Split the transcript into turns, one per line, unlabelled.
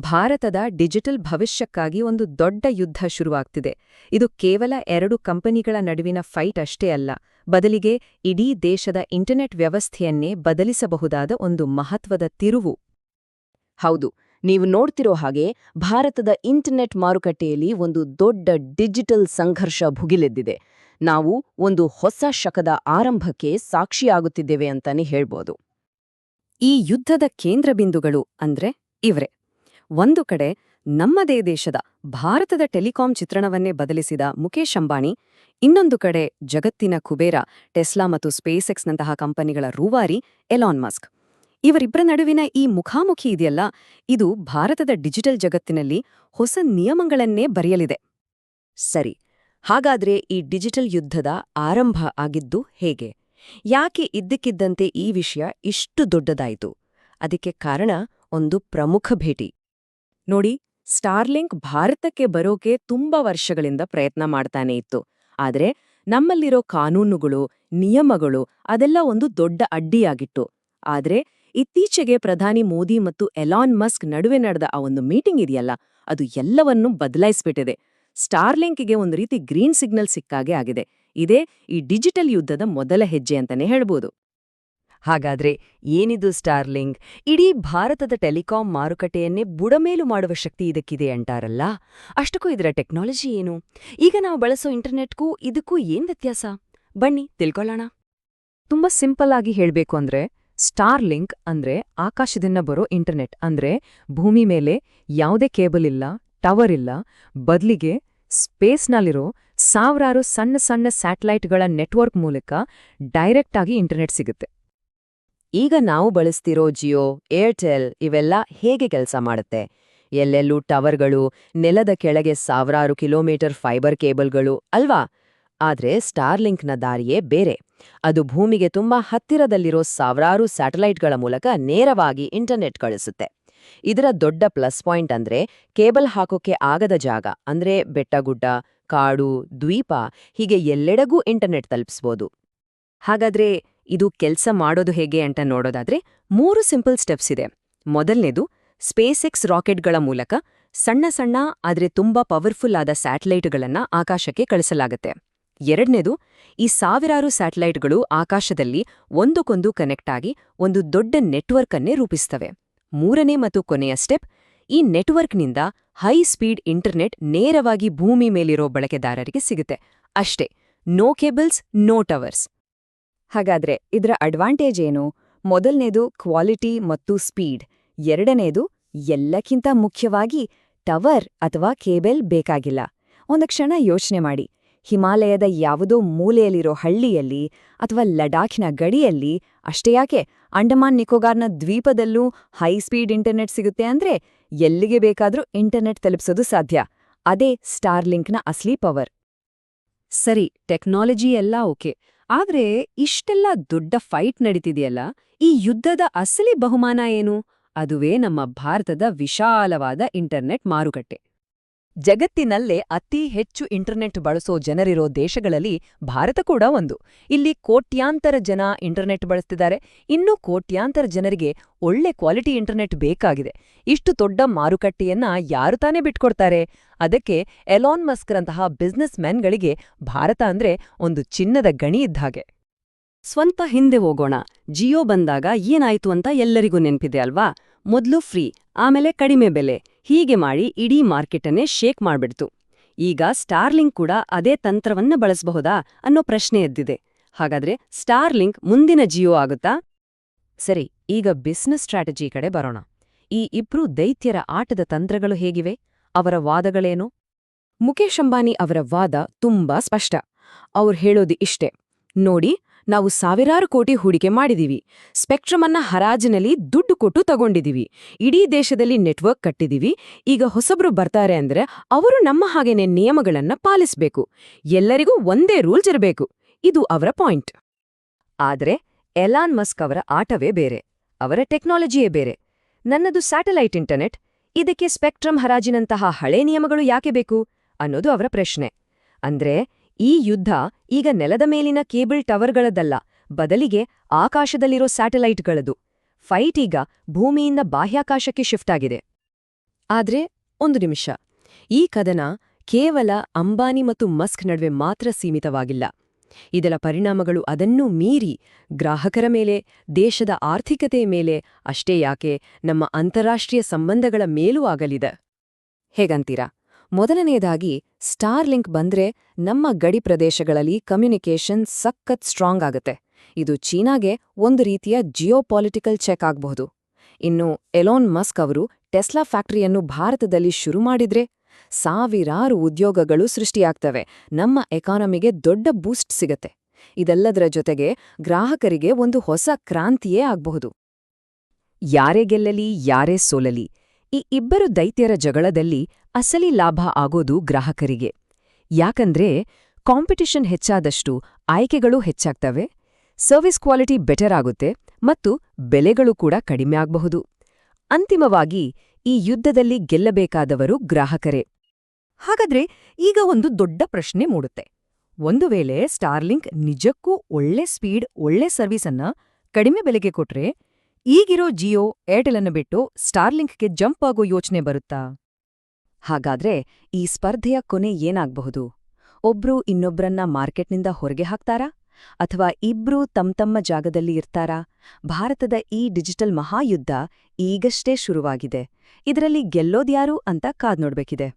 ಭಾರತದ ಡಿಜಿಟಲ್ ಭವಿಷ್ಯಕ್ಕಾಗಿ ಒಂದು ದೊಡ್ಡ ಯುದ್ಧ ಶುರುವಾಗ್ತಿದೆ. ಇದು ಕೇವಲ 2 ಕಂಪನಿಗಳ ನಡುವಿನ ಫೈಟ್ ಅಷ್ಟೇ ಅಲ್ಲ, ಬದಲಿಗೆ ಇಡೀ ದೇಶದ ಇಂಟರ್ನೆಟ್ ವ್ಯವಸ್ಥೆಯನ್ನೇ ಬದಲಿಸಬಹುದಾದ ಒಂದು ಮಹತ್ವದ ತಿರುವು.
ಹೌದು, ನೀವು ನೋಡ್ತಿರೋ ಹಾಗೆ ಭಾರತದ ಇಂಟರ್ನೆಟ್ ಮಾರುಕಟ್ಟೆಯಲ್ಲಿ ಒಂದು ದೊಡ್ಡ ಡಿಜಿಟಲ್ ಸಂಘರ್ಷ ಭುಗಿಲೆದ್ದಿದೆ. ನಾವು ಒಂದು ಹೊಸ ಶಕದ ಆರಂಭಕ್ಕೆ ಸಾಕ್ಷಿಯಾಗುತ್ತಿದ್ದೇವೆ ಅಂತಾನೆ ಹೇಳ್ಬೋದು.
ಈ ಯುದ್ಧದ ಕೇಂದ್ರಬಿಂದುಗಳು ಅಂದ್ರೆ ಇವ್ರೆ. ಒಂದು ಕಡೆ ನಮ್ಮದೇ ದೇಶದ ಭಾರತದ ಟೆಲಿಕಾಂ ಚಿತ್ರಣವನ್ನೇ ಬದಲಿಸಿದ ಮುಖೇಶ್ ಅಂಬಾನಿ, ಇನ್ನೊಂದು ಕಡೆ ಜಗತ್ತಿನ ಕುಬೇರ ಟೆಸ್ಲಾ ಮತ್ತು ಸ್ಪೇಸ್ಎಕ್ಸ್ನಂತಹ ಕಂಪನಿಗಳ ರೂವಾರಿ ಎಲಾನ್ ಮಸ್ಕ್. ಇವರಿಬ್ಬರ ನಡುವಿನ ಈ ಮುಖಾಮುಖಿ ಇದೆಯಲ್ಲ, ಇದು ಭಾರತದ ಡಿಜಿಟಲ್ ಜಗತ್ತಿನಲ್ಲಿ ಹೊಸ ನಿಯಮಗಳನ್ನೇ ಬರೆಯಲಿದೆ.
ಸರಿ, ಹಾಗಾದ್ರೆ ಈ ಡಿಜಿಟಲ್ ಯುದ್ಧದ ಆರಂಭ ಆಗಿದ್ದು ಹೇಗೆ? ಯಾಕೆ ಇದ್ದಕ್ಕಿದ್ದಂತೆ ಈ ವಿಷಯ ಇಷ್ಟು ದೊಡ್ಡದಾಯಿತು? ಅದಕ್ಕೆ ಕಾರಣ ಒಂದು ಪ್ರಮುಖ ಭೇಟಿ.
ನೋಡಿ, ಸ್ಟಾರ್ಲಿಂಕ್ ಭಾರತಕ್ಕೆ ಬರೋಕೆ ತುಂಬಾ ವರ್ಷಗಳಿಂದ ಪ್ರಯತ್ನ ಮಾಡ್ತಾನೆ ಇತ್ತು. ಆದ್ರೆ ನಮ್ಮಲ್ಲಿರೋ ಕಾನೂನುಗಳು, ನಿಯಮಗಳು ಅದೆಲ್ಲ ಒಂದು ದೊಡ್ಡ ಅಡ್ಡಿಯಾಗಿತ್ತು. ಆದ್ರೆ ಇತ್ತೀಚೆಗೆ ಪ್ರಧಾನಿ ಮೋದಿ ಮತ್ತು ಎಲಾನ್ ಮಸ್ಕ್ ನಡುವೆ ನಡೆದ ಆ ಒಂದು ಮೀಟಿಂಗ್ ಇದೆಯಲ್ಲ, ಅದು ಎಲ್ಲವನ್ನೂ ಬದಲಾಯಿಸ್ಬಿಟ್ಟಿದೆ. ಸ್ಟಾರ್ಲಿಂಕ್ಗೆ ಒಂದು ರೀತಿ ಗ್ರೀನ್ ಸಿಗ್ನಲ್ ಸಿಕ್ಕಾಗೆ ಆಗಿದೆ. ಇದೇ ಈ ಡಿಜಿಟಲ್ ಯುದ್ಧದ ಮೊದಲ ಹೆಜ್ಜೆ ಅಂತಾನೆ ಹೇಳ್ಬೋದು.
ಹಾಗಾದ್ರೆ ಏನಿದು ಸ್ಟಾರ್ಲಿಂಕ್? ಇಡೀ ಭಾರತದ ಟೆಲಿಕಾಂ ಮಾರುಕಟ್ಟೆಯನ್ನೇ ಬುಡಮೇಲು ಮಾಡುವ ಶಕ್ತಿ ಇದಕ್ಕಿದೆ ಅಂಟಾರಲ್ಲ, ಅಷ್ಟಕ್ಕೂ ಇದರ ಟೆಕ್ನಾಲಜಿ ಏನು? ಈಗ ನಾವು ಬಳಸೋ ಇಂಟರ್ನೆಟ್ಗೂ ಇದಕ್ಕೂ ಏನ್ ವ್ಯತ್ಯಾಸ? ಬನ್ನಿ ತಿಳ್ಕೊಳ್ಳೋಣ.
ತುಂಬಾ ಸಿಂಪಲ್ ಆಗಿ ಹೇಳ್ಬೇಕು ಅಂದ್ರೆ, ಸ್ಟಾರ್ಲಿಂಕ್ ಅಂದ್ರೆ ಆಕಾಶದಿಂದ ಬರೋ ಇಂಟರ್ನೆಟ್. ಅಂದ್ರೆ ಭೂಮಿ ಮೇಲೆ ಯಾವುದೇ ಕೇಬಲ್ ಇಲ್ಲ, ಟವರ್ ಇಲ್ಲ, ಬದ್ಲಿಗೆ ಸ್ಪೇಸ್ನಲ್ಲಿರೋ ಸಾವಿರಾರು ಸಣ್ಣ ಸಣ್ಣ ಸ್ಯಾಟಲೈಟ್ಗಳ ನೆಟ್ವರ್ಕ್ ಮೂಲಕ ಡೈರೆಕ್ಟ್ ಆಗಿ ಇಂಟರ್ನೆಟ್ ಸಿಗುತ್ತೆ.
ಈಗ ನಾವು ಬಳಸ್ತಿರೋ ಜಿಯೋ, ಏರ್ಟೆಲ್ ಇವೆಲ್ಲ ಹೇಗೆ ಕೆಲಸ ಮಾಡುತ್ತೆ? ಎಲ್ಲೆಲ್ಲೂ ಟವರ್ಗಳು, ನೆಲದ ಕೆಳಗೆ ಸಾವಿರಾರು ಕಿಲೋಮೀಟರ್ ಫೈಬರ್ ಕೇಬಲ್ಗಳು ಅಲ್ವಾ? ಆದ್ರೆ ಸ್ಟಾರ್ಲಿಂಕ್ನ ದಾರಿಯೇ ಬೇರೆ. ಅದು ಭೂಮಿಗೆ ತುಂಬಾ ಹತ್ತಿರದಲ್ಲಿರೋ ಸಾವಿರಾರು ಸ್ಯಾಟಲೈಟ್ಗಳ ಮೂಲಕ ನೇರವಾಗಿ ಇಂಟರ್ನೆಟ್ ಕಳಿಸುತ್ತೆ. ಇದರ ದೊಡ್ಡ ಪ್ಲಸ್ ಪಾಯಿಂಟ್ ಅಂದ್ರೆ ಕೇಬಲ್ ಹಾಕೋಕೆ ಆಗದ ಜಾಗ, ಅಂದ್ರೆ ಬೆಟ್ಟಗುಡ್ಡ, ಕಾಡು, ದ್ವೀಪ ಹೀಗೆ ಎಲ್ಲೆಡೆಗೂ ಇಂಟರ್ನೆಟ್ ತಲುಪಿಸ್ಬೋದು.
ಹಾಗಾದ್ರೆ ಇದು ಕೆಲ್ಸ ಮಾಡೋದು ಹೇಗೆ ಅಂತ ನೋಡೋದಾದ್ರೆ 3 ಸಿಂಪಲ್ ಸ್ಟೆಪ್ಸ್ ಇದೆ. ಮೊದಲನೇದು, ಸ್ಪೇಸ್ಎಕ್ಸ್ ರಾಕೆಟ್ಗಳ ಮೂಲಕ ಸಣ್ಣ ಸಣ್ಣ ಆದ್ರೆ ತುಂಬಾ ಪವರ್ಫುಲ್ ಆದ ಸ್ಯಾಟಲೈಟ್ಗಳನ್ನ ಆಕಾಶಕ್ಕೆ ಕಳಿಸಲಾಗುತ್ತೆ. ಎರಡನೇದು, ಈ ಸಾವಿರಾರು ಸ್ಯಾಟಲೈಟ್ಗಳು ಆಕಾಶದಲ್ಲಿ ಒಂದಕ್ಕೊಂದು ಕನೆಕ್ಟ್ ಆಗಿ ಒಂದು ದೊಡ್ಡ ನೆಟ್ವರ್ಕ್ ಅನ್ನೇ ರೂಪಿಸ್ತವೆ. ಮೂರನೇ ಮತ್ತು ಕೊನೆಯ ಸ್ಟೆಪ್, ಈ ನೆಟ್ವರ್ಕ್ನಿಂದ ಹೈ ಸ್ಪೀಡ್ ಇಂಟರ್ನೆಟ್ ನೇರವಾಗಿ ಭೂಮಿ ಮೇಲಿರೋ ಬಳಕೆದಾರರಿಗೆ ಸಿಗುತ್ತೆ. ಅಷ್ಟೇ, ನೋ ಕೇಬಲ್ಸ್, ನೋ ಟವರ್ಸ್. ಹಾಗಾದ್ರೆ ಇದರ ಅಡ್ವಾಂಟೇಜ್ ಏನು? ಮೊದಲನೇದು ಕ್ವಾಲಿಟಿ ಮತ್ತು ಸ್ಪೀಡ್. ಎರಡನೇದು, ಎಲ್ಲಕ್ಕಿಂತ ಮುಖ್ಯವಾಗಿ ಟವರ್ ಅಥವಾ ಕೇಬಲ್ ಬೇಕಾಗಿಲ್ಲ. ಒಂದು ಕ್ಷಣ ಯೋಚನೆ ಮಾಡಿ, ಹಿಮಾಲಯದ ಯಾವುದೋ ಮೂಲೆಯಲ್ಲಿರೋ ಹಳ್ಳಿಯಲ್ಲಿ ಅಥವಾ ಲಡಾಖಿನ ಗಡಿಯಲ್ಲಿ, ಅಷ್ಟೇ ಯಾಕೆ ಅಂಡಮಾನ್ ನಿಕೋಗಾರ್ನ ದ್ವೀಪದಲ್ಲೂ ಹೈ ಸ್ಪೀಡ್ ಇಂಟರ್ನೆಟ್ ಸಿಗುತ್ತೆ ಅಂದ್ರೆ ಎಲ್ಲಿಗೆ ಬೇಕಾದ್ರೂ ಇಂಟರ್ನೆಟ್ ತಲುಪಿಸೋದು ಸಾಧ್ಯ. ಅದೇ ಸ್ಟಾರ್ಲಿಂಕ್ನ ಅಸ್ಲಿ ಪವರ್. ಸರಿ, ಟೆಕ್ನಾಲಜಿ ಎಲ್ಲ ಓಕೆ, ಆದ್ರೆ ಇಷ್ಟೆಲ್ಲ ದೊಡ್ಡ ಫೈಟ್ ನಡೀತಿದೆಯಲ್ಲ, ಈ ಯುದ್ಧದ ಅಸಲಿ ಬಹುಮಾನ ಏನು? ಅದುವೇ ನಮ್ಮ ಭಾರತದ ವಿಶಾಲವಾದ ಇಂಟರ್ನೆಟ್ ಮಾರುಕಟ್ಟೆ.
ಜಗತ್ತಿನಲ್ಲೇ ಅತಿ ಹೆಚ್ಚು ಇಂಟರ್ನೆಟ್ ಬಳಸೋ ಜನರಿರೋ ದೇಶಗಳಲ್ಲಿ ಭಾರತ ಕೂಡ ಒಂದು. ಇಲ್ಲಿ ಕೋಟ್ಯಾಂತರ ಜನ ಇಂಟರ್ನೆಟ್ ಬಳಸ್ತಿದ್ದಾರೆ. ಇನ್ನೂ ಕೋಟ್ಯಾಂತರ ಜನರಿಗೆ ಒಳ್ಳೆ ಕ್ವಾಲಿಟಿ ಇಂಟರ್ನೆಟ್ ಬೇಕಾಗಿದೆ. ಇಷ್ಟು ದೊಡ್ಡ ಮಾರುಕಟ್ಟೆಯನ್ನ ಯಾರು ತಾನೇ ಬಿಟ್ಕೊಡ್ತಾರೆ? ಅದಕ್ಕೆ ಎಲಾನ್ ಮಸ್ಕ್ರಂತಹ ಬಿಸ್ನೆಸ್ ಮ್ಯಾನ್ಗಳಿಗೆ ಭಾರತ ಅಂದ್ರೆ ಒಂದು ಚಿನ್ನದ ಗಣಿ ಇದ್ಹಾಗೆ.
ಸ್ವಂತ ಹಿಂದೆ ಹೋಗೋಣ. ಜಿಯೋ ಬಂದಾಗ ಏನಾಯ್ತು ಅಂತ ಎಲ್ಲರಿಗೂ ನೆನ್ಪಿದೆ ಅಲ್ವಾ? ಮೊದ್ಲು ಫ್ರೀ, ಆಮೇಲೆ ಕಡಿಮೆ ಬೆಲೆ, ಹೀಗೆ ಮಾಡಿ ಇಡೀ ಮಾರ್ಕೆಟನ್ನೇ ಶೇಕ್ ಮಾಡ್ಬಿಡ್ತು. ಈಗ ಸ್ಟಾರ್ಲಿಂಕ್ ಕೂಡ ಅದೇ ತಂತ್ರವನ್ನ ಬಳಸಬಹುದಾ ಅನ್ನೋ ಪ್ರಶ್ನೆ ಎದ್ದಿದೆ. ಹಾಗಾದ್ರೆ ಸ್ಟಾರ್ಲಿಂಕ್ ಮುಂದಿನ ಜಿಯೋ ಆಗುತ್ತಾ?
ಸರಿ, ಈಗ ಬಿಸ್ನೆಸ್ ಸ್ಟ್ರಾಟಜಿ ಕಡೆ ಬರೋಣ. ಈ ಇಬ್ರು ದೈತ್ಯರ ಆಟದ ತಂತ್ರಗಳು ಹೇಗಿವೆ? ಅವರ ವಾದಗಳೇನು?
ಮುಖೇಶ್ ಅಂಬಾನಿ ಅವರ ವಾದ ತುಂಬಾ ಸ್ಪಷ್ಟ. ಅವ್ರು ಹೇಳೋದು ಇಷ್ಟೇ, ನೋಡಿ, ನಾವು ಸಾವಿರಾರು ಕೋಟಿ ಹೂಡಿಕೆ ಮಾಡಿದೀವಿ, ಸ್ಪೆಕ್ಟ್ರಮ್ ಅನ್ನ ಹರಾಜಿನಲ್ಲಿ ದುಡ್ಡು ಕೊಟ್ಟು ತಗೊಂಡಿದೀವಿ, ಇಡೀ ದೇಶದಲ್ಲಿ ನೆಟ್ವರ್ಕ್ ಕಟ್ಟಿದೀವಿ. ಈಗ ಹೊಸಬ್ರು ಬರ್ತಾರೆ ಅಂದ್ರೆ ಅವರು ನಮ್ಮ ಹಾಗೇನೆ ನಿಯಮಗಳನ್ನ ಪಾಲಿಸ್ಬೇಕು, ಎಲ್ಲರಿಗೂ ಒಂದೇ ರೂಲ್ಸ್ ಇರಬೇಕು. ಇದು ಅವರ ಪಾಯಿಂಟ್.
ಆದ್ರೆ ಎಲಾನ್ ಮಸ್ಕ್ ಅವರ ಆಟವೇ ಬೇರೆ, ಅವರ ಟೆಕ್ನಾಲಜಿಯೇ ಬೇರೆ. ನನ್ನದು ಸ್ಯಾಟಲೈಟ್ ಇಂಟರ್ನೆಟ್, ಇದಕ್ಕೆ ಸ್ಪೆಕ್ಟ್ರಮ್ ಹರಾಜಿನಂತಹ ಹಳೇ ನಿಯಮಗಳು ಯಾಕೆ ಬೇಕು ಅನ್ನೋದು ಅವರ ಪ್ರಶ್ನೆ. ಅಂದ್ರೆ ಈ ಯುದ್ಧ ಈಗ ನೆಲದ ಮೇಲಿನ ಕೇಬಲ್ ಟವರ್ಗಳದಲ್ಲ, ಬದಲಿಗೆ ಆಕಾಶದಲ್ಲಿರೋ ಸ್ಯಾಟಲೈಟ್ಗಳದು. ಫೈಟ್ ಈಗ ಭೂಮಿಯಿಂದ ಬಾಹ್ಯಾಕಾಶಕ್ಕೆ ಶಿಫ್ಟ್ ಆಗಿದೆ.
ಆದ್ರೆ ಒಂದು ನಿಮಿಷ, ಈ ಕದನ ಕೇವಲ ಅಂಬಾನಿ ಮತ್ತು ಮಸ್ಕ್ ನಡುವೆ ಮಾತ್ರ ಸೀಮಿತವಾಗಿಲ್ಲ. ಇದರ ಪರಿಣಾಮಗಳು ಅದನ್ನೂ ಮೀರಿ ಗ್ರಾಹಕರ ಮೇಲೆ, ದೇಶದ ಆರ್ಥಿಕತೆಯ ಮೇಲೆ, ಅಷ್ಟೇ ಯಾಕೆ ನಮ್ಮ ಅಂತಾರಾಷ್ಟ್ರೀಯ ಸಂಬಂಧಗಳ ಮೇಲೂ ಆಗಲಿದೆ. ಹೇಗಂತೀರಾ? ಮೊದಲನೆಯದಾಗಿ ಸ್ಟಾರ್ಲಿಂಕ್ ಬಂದ್ರೆ ನಮ್ಮ ಗಡಿ ಪ್ರದೇಶಗಳಲ್ಲಿ ಕಮ್ಯುನಿಕೇಷನ್ ಸಖತ್ ಸ್ಟ್ರಾಂಗ್ ಆಗುತ್ತೆ. ಇದು ಚೀನಾಗೆ ಒಂದು ರೀತಿಯ ಜಿಯೋಪಾಲಿಟಿಕಲ್ ಚೆಕ್ ಆಗಬಹುದು. ಇನ್ನು ಎಲಾನ್ ಮಸ್ಕ್ ಅವರು ಟೆಸ್ಲಾ ಫ್ಯಾಕ್ಟರಿಯನ್ನು ಭಾರತದಲ್ಲಿ ಶುರು ಮಾಡಿದ್ರೆ ಸಾವಿರಾರು ಉದ್ಯೋಗಗಳು ಸೃಷ್ಟಿಯಾಗ್ತವೆ, ನಮ್ಮ ಎಕಾನಮಿಗೆ ದೊಡ್ಡ ಬೂಸ್ಟ್ ಸಿಗತ್ತೆ. ಇದೆಲ್ಲದರ ಜೊತೆಗೆ ಗ್ರಾಹಕರಿಗೆ ಒಂದು ಹೊಸ ಕ್ರಾಂತಿಯೇ ಆಗಬಹುದು. ಯಾರೇ ಗೆಲ್ಲಲಿ, ಯಾರೇ ಸೋಲಲಿ, ಈ ಇಬ್ಬರು ದೈತ್ಯರ ಜಗಳದಲ್ಲಿ ಅಸಲಿ ಲಾಭ ಆಗೋದು ಗ್ರಾಹಕರಿಗೆ. ಯಾಕಂದ್ರೆ ಕಾಂಪಿಟಿಷನ್ ಹೆಚ್ಚಾದಷ್ಟು ಆಯ್ಕೆಗಳು ಹೆಚ್ಚಾಗ್ತವೆ, ಸರ್ವಿಸ್ ಕ್ವಾಲಿಟಿ ಬೆಟರ್ ಆಗುತ್ತೆ ಮತ್ತು ಬೆಲೆಗಳು ಕೂಡ ಕಡಿಮೆ ಆಗಬಹುದು. ಅಂತಿಮವಾಗಿ ಈ ಯುದ್ಧದಲ್ಲಿ ಗೆಲ್ಲಬೇಕಾದವರು ಗ್ರಾಹಕರೇ. ಹಾಗಾದ್ರೆ ಈಗ ಒಂದು ದೊಡ್ಡ ಪ್ರಶ್ನೆ ಮೂಡುತ್ತೆ. ಒಂದು ವೇಳೆ ಸ್ಟಾರ್ಲಿಂಕ್ ನಿಜಕ್ಕೂ ಒಳ್ಳೆ ಸ್ಪೀಡ್, ಒಳ್ಳೆ ಸರ್ವಿಸನ್ನ ಕಡಿಮೆ ಬೆಲೆಗೆ ಕೊಟ್ರೆ ಈಗಿರೋ ಜಿಯೋ, ಏರ್ಟೆಲ್ ಅನ್ನು ಬಿಟ್ಟು ಸ್ಟಾರ್ಲಿಂಕ್ಗೆ ಜಂಪ್ ಆಗೋ ಯೋಚನೆ ಬರುತ್ತಾ? ಹಾಗಾದ್ರೆ ಈ ಸ್ಪರ್ಧೆಯ ಕೊನೆ ಏನಾಗಬಹುದು? ಒಬ್ರು ಇನ್ನೊಬ್ರನ್ನ ಮಾರ್ಕೆಟ್ನಿಂದ ಹೊರಗೆ ಹಾಕ್ತಾರಾ? ಅಥವಾ ಇಬ್ರೂ ತಮ್ಮ ಜಾಗದಲ್ಲಿ ಇರ್ತಾರಾ? ಭಾರತದ ಈ ಡಿಜಿಟಲ್ ಮಹಾಯುದ್ಧ ಈಗಷ್ಟೇ ಶುರುವಾಗಿದೆ. ಇದರಲ್ಲಿ ಗೆಲ್ಲೋದ್ಯಾರು ಅಂತ ಕಾದ್ನೋಡ್ಬೇಕಿದೆ.